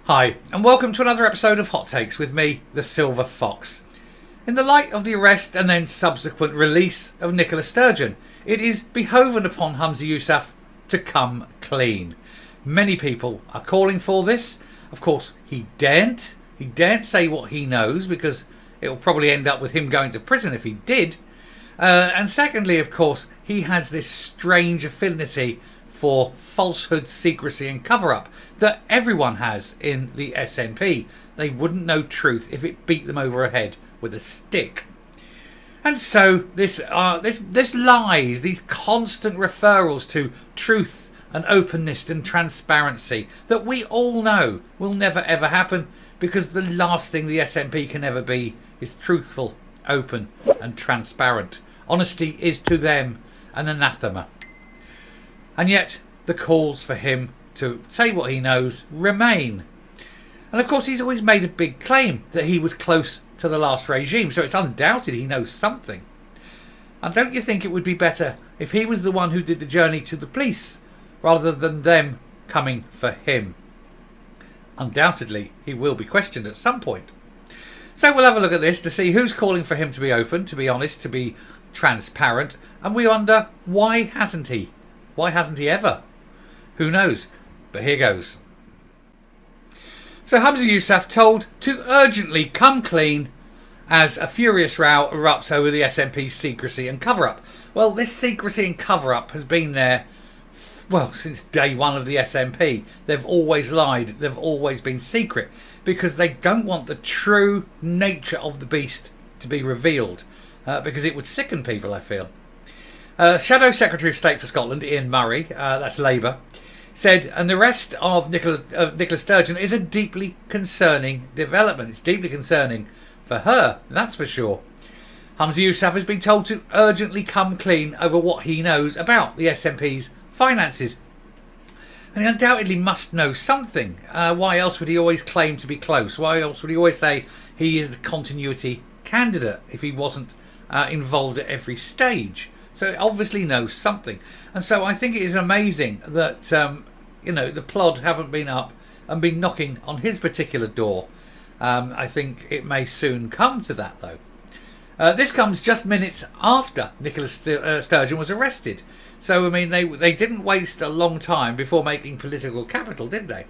Hi, and welcome to another episode of Hot Takes with me, the Silver Fox. In the light of the arrest and then subsequent release of Nicola Sturgeon, it is behoven upon Humza Yousaf to come clean. Many people are calling for this. Of course, he daren't say what he knows because it will probably end up with him going to prison if he did. And secondly, of course, he has this strange affinity for falsehood, secrecy and cover-up that everyone has in the SNP. They wouldn't know truth if it beat them over the head with a stick. And so this lies, these constant referrals to truth and openness and transparency that we all know will never ever happen, because the last thing the SNP can ever be is truthful, open and transparent. Honesty is to them an anathema. And yet the calls for him to say what he knows remain. And of course he's always made a big claim that he was close to the last regime, so it's undoubted he knows something. And don't you think it would be better if he was the one who did the journey to the police rather than them coming for him? Undoubtedly he will be questioned at some point. So we'll have a look at this to see who's calling for him to be open, to be honest, to be transparent, and we wonder, why hasn't he? Why hasn't he ever? Who knows? But here goes. So Humza Yousaf told to urgently come clean as a furious row erupts over the SNP's secrecy and cover-up. Well, this secrecy and cover-up has been there, since day one of the SNP. They've always lied. They've always been secret because they don't want the true nature of the beast to be revealed, because it would sicken people, I feel. Shadow Secretary of State for Scotland, Ian Murray, that's Labour, said, and the arrest of Nicola Sturgeon is a deeply concerning development. It's deeply concerning for her, that's for sure. Humza Yousaf has been told to urgently come clean over what he knows about the SNP's finances. And he undoubtedly must know something. Why else would he always claim to be close? Why else would he always say he is the continuity candidate if he wasn't involved at every stage? So it obviously knows something. And so I think it is amazing that, the plod haven't been up and been knocking on his particular door. I think it may soon come to that, though. This comes just minutes after Nicola Sturgeon was arrested. So, I mean, they didn't waste a long time before making political capital, did they?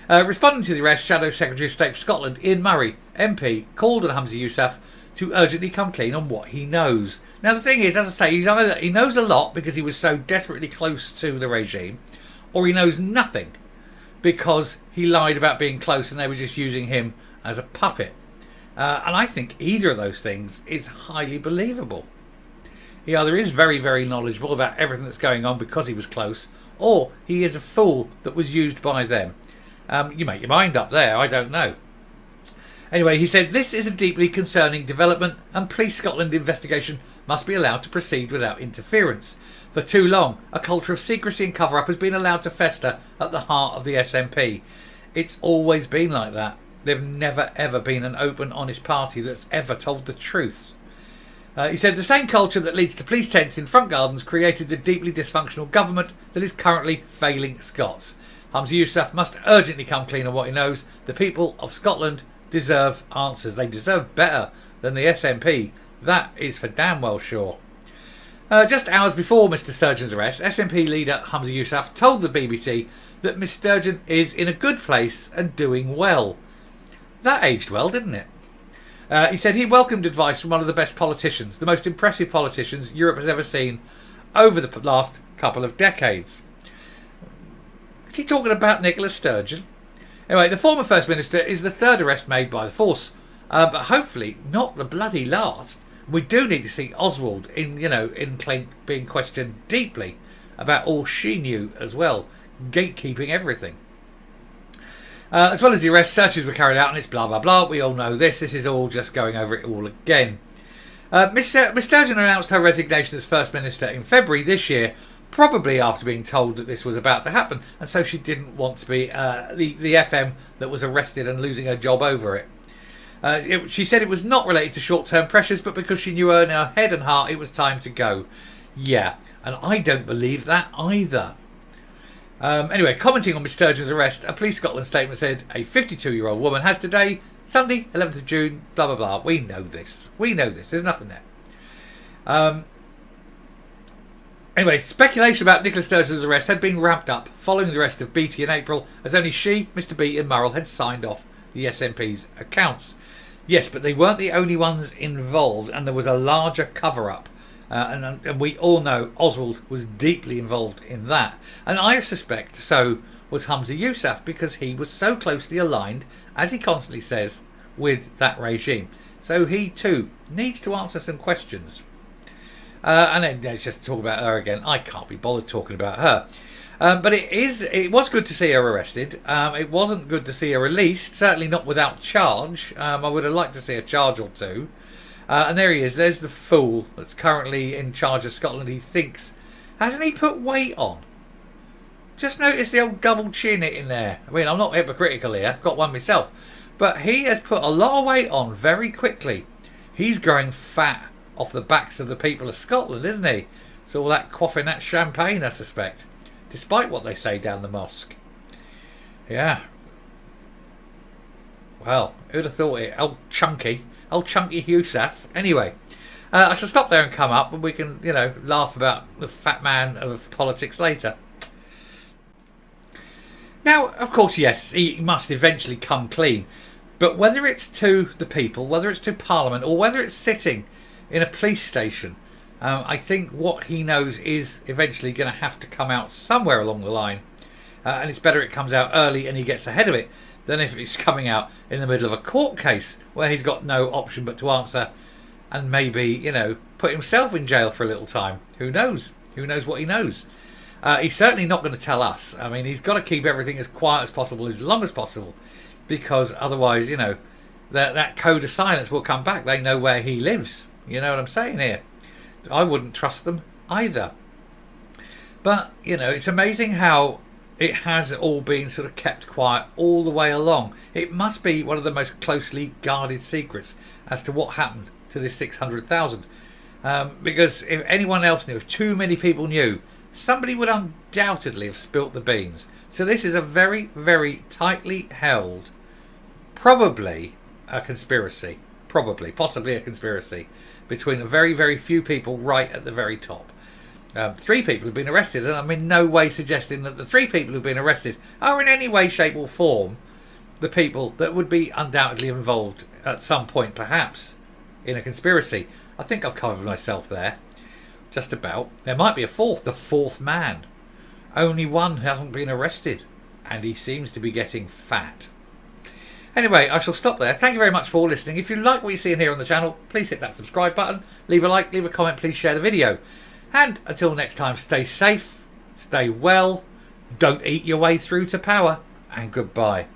Responding to the arrest, Shadow Secretary of State for Scotland, Ian Murray, MP, called on Humza Yousaf to urgently come clean on what he knows. Now the thing is, as I say, he knows a lot because he was so desperately close to the regime, or he knows nothing because he lied about being close and they were just using him as a puppet. And I think either of those things is highly believable. He either is very, very knowledgeable about everything that's going on because he was close, or he is a fool that was used by them. You make your mind up there, I don't know. Anyway, he said, this is a deeply concerning development and Police Scotland investigation must be allowed to proceed without interference. For too long, a culture of secrecy and cover-up has been allowed to fester at the heart of the SNP. It's always been like that. They've never ever been an open, honest party that's ever told the truth. He said, the same culture that leads to police tents in front gardens created the deeply dysfunctional government that is currently failing Scots. Humza Yousaf must urgently come clean on what he knows. The people of Scotland deserve answers. They deserve better than the SNP. That is for damn well sure. Just hours before Mr Sturgeon's arrest, SNP leader Humza Yousaf told the BBC that Miss Sturgeon is in a good place and doing well. That aged well, didn't it? He said he welcomed advice from one of the best politicians, the most impressive politicians Europe has ever seen over the last couple of decades. Is he talking about Nicola Sturgeon? Anyway, the former First Minister is the third arrest made by the force, but hopefully not the bloody last. We do need to see Oswald being questioned deeply about all she knew as well, gatekeeping everything. As well as the arrest, searches were carried out, and it's blah blah blah. We all know this. This is all just going over it all again. Miss Sturgeon announced her resignation as First Minister in February this year, probably after being told that this was about to happen, and so she didn't want to be the FM that was arrested and losing her job over it. She said it was not related to short-term pressures, but because she knew in her head and heart it was time to go. Yeah, and I don't believe that either. Anyway, commenting on Miss Sturgeon's arrest, a Police Scotland statement said a 52-year-old woman has today, Sunday, 11th of June, blah, blah, blah. We know this. There's nothing there. Anyway, speculation about Nicola Sturgeon's arrest had been ramped up following the arrest of Beattie in April, as only she, Mr Beattie and Murrell had signed off the SNP's accounts. Yes, but they weren't the only ones involved, and there was a larger cover-up. And we all know Oswald was deeply involved in that. And I suspect so was Humza Yousaf, because he was so closely aligned, as he constantly says, with that regime. So he too needs to answer some questions. And then let's just talk about her again. I can't be bothered talking about her. But it was good to see her arrested. It wasn't good to see her released, certainly not without charge. I would have liked to see a charge or two. And there he is. There's the fool that's currently in charge of Scotland. He thinks, hasn't he put weight on? Just notice the old double chin in there. I mean, I'm not hypocritical here. I've got one myself. But he has put a lot of weight on very quickly. He's growing fat off the backs of the people of Scotland, isn't he? It's all that quaffing that champagne, I suspect. Despite what they say down the mosque. Yeah. Well, who'd have thought it? Old chunky Yousaf. Anyway, I shall stop there and come up, and we can, laugh about the fat man of politics later. Now, of course, yes, he must eventually come clean. But whether it's to the people, whether it's to Parliament, or whether it's sitting in a police station, I think what he knows is eventually going to have to come out somewhere along the line. And it's better it comes out early and he gets ahead of it than if it's coming out in the middle of a court case where he's got no option but to answer and maybe, put himself in jail for a little time. Who knows? Who knows what he knows? He's certainly not going to tell us. I mean, he's got to keep everything as quiet as possible, as long as possible, because otherwise, that code of silence will come back. They know where he lives. You know what I'm saying here? I wouldn't trust them either. But, it's amazing how it has all been sort of kept quiet all the way along. It must be one of the most closely guarded secrets as to what happened to this 600,000. Because if anyone else knew, if too many people knew, somebody would undoubtedly have spilt the beans. So this is a very, very tightly held, probably a conspiracy. Possibly a conspiracy between a very, very few people right at the very top. 3 people have been arrested, and I'm in no way suggesting that the 3 people who've been arrested are in any way, shape or form the people that would be undoubtedly involved at some point, perhaps, in a conspiracy. I think I've covered myself there. Just about. There might be the 4th man. Only one hasn't been arrested, and he seems to be getting fat. Anyway, I shall stop there. Thank you very much for listening. If you like what you're seeing here on the channel, please hit that subscribe button. Leave a like, leave a comment, please share the video. And until next time, stay safe, stay well, don't eat your way through to power, and goodbye.